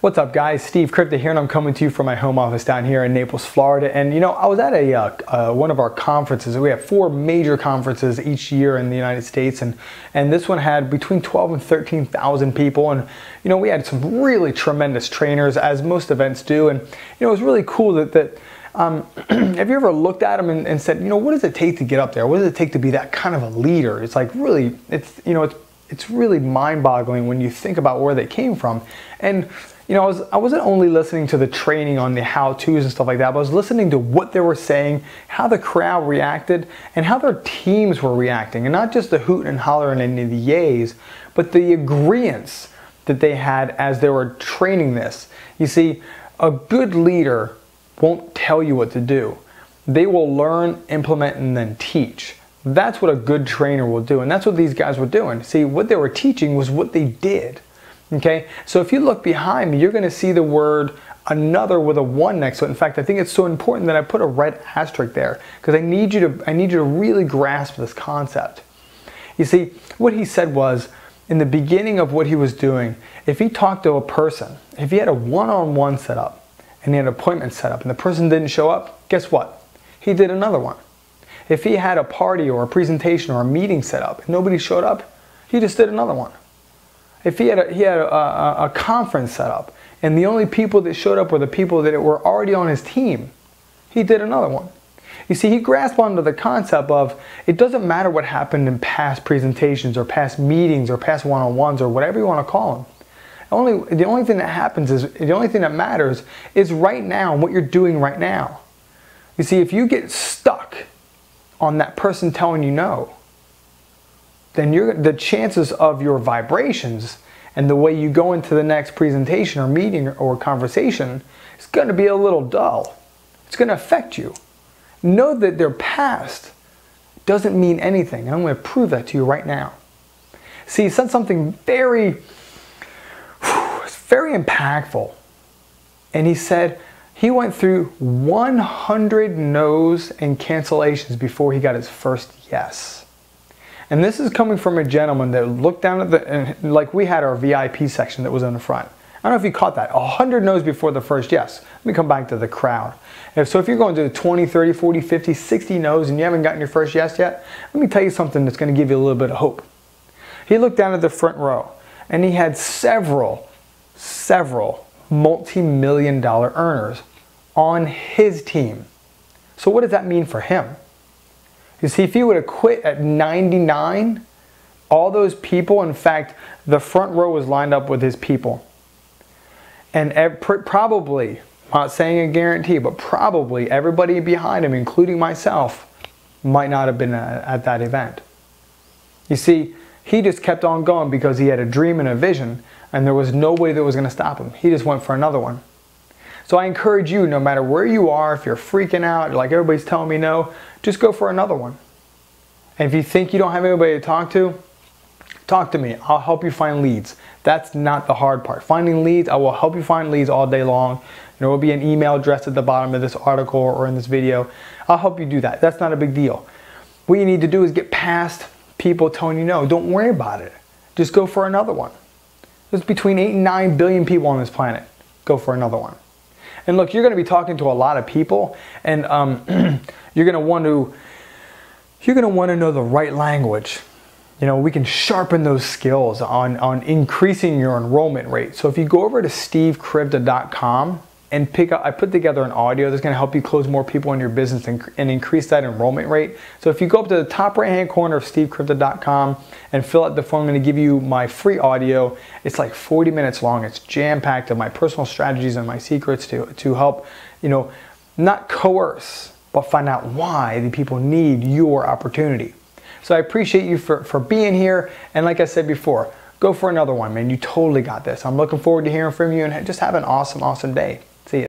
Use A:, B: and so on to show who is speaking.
A: What's up, guys? Steve Crypta here, and I'm coming to you from my home office down here in Naples, Florida. And I was at one of our conferences. We have 4 major conferences each year in the United States, and this one had between 12 and 13,000 people. And we had some really tremendous trainers, as most events do. And it was really cool that have you ever looked at them and said, what does it take to get up there? What does it take to be that kind of a leader? It's like really, it's really mind-boggling when you think about where they came from. And I wasn't only listening to the training on the how-tos and stuff like that, but I was listening to what they were saying, how the crowd reacted, and how their teams were reacting. And not just the hoot and hollering and the yays, but the agreements that they had as they were training this. You see, a good leader won't tell you what to do. They will learn, implement, and then teach. That's what a good trainer will do, and that's what these guys were doing. See, what they were teaching was what they did. Okay, so if you look behind me, you're going to see the word another with a 1 next to it. In fact, I think it's so important that I put a red asterisk there because I need you to really grasp this concept. You see, what he said was, in the beginning of what he was doing, if he talked to a person, if he had a one-on-one set up and he had an appointment set up and the person didn't show up, guess what? He did another one. If he had a party or a presentation or a meeting set up and nobody showed up, he just did another one. If he had a conference set up and the only people that showed up were the people that were already on his team, he did another one. You see, he grasped onto the concept of it doesn't matter what happened in past presentations or past meetings or past one-on-ones or whatever you want to call them. The only thing that happens is, the only thing that matters is right now and what you're doing right now. You see, if you get stuck on that person telling you no, then the chances of your vibrations and the way you go into the next presentation or meeting or conversation is going to be a little dull. It's going to affect you. Know that their past doesn't mean anything. I'm going to prove that to you right now. See, he said something very impactful. And he said he went through 100 no's and cancellations before he got his first yes. And this is coming from a gentleman that looked down at like we had our VIP section that was in the front. I don't know if you caught that. 100 no's before the first yes. Let me come back to the crowd. So if you're going to 20, 30, 40, 50, 60 no's and you haven't gotten your first yes yet, let me tell you something that's going to give you a little bit of hope. He looked down at the front row and he had several multi-million-dollar earners on his team. So what does that mean for him? You see, if he would have quit at 99, all those people, in fact, the front row was lined up with his people. And probably, I'm not saying a guarantee, but probably everybody behind him, including myself, might not have been at that event. You see, he just kept on going because he had a dream and a vision, and there was no way that was going to stop him. He just went for another one. So I encourage you, no matter where you are, if you're freaking out, like everybody's telling me no, just go for another one. And if you think you don't have anybody to talk to me. I'll help you find leads. That's not the hard part. Finding leads, I will help you find leads all day long. There will be an email address at the bottom of this article or in this video. I'll help you do that. That's not a big deal. What you need to do is get past people telling you no. Don't worry about it. Just go for another one. There's between 8 and 9 billion people on this planet. Go for another one. And look, you're going to be talking to a lot of people, and you're going to want to know the right language. We can sharpen those skills on increasing your enrollment rate. So if you go over to stevecrypta.com and I put together an audio that's going to help you close more people in your business and increase that enrollment rate. So if you go up to the top right hand corner of stevecrypta.com and fill out the form, I'm going to give you my free audio. It's like 40 minutes long. It's jam-packed of my personal strategies and my secrets to help, not coerce, but find out why the people need your opportunity. So I appreciate you for being here. And like I said before, go for another one, man. You totally got this. I'm looking forward to hearing from you, and just have an awesome, awesome day. See ya.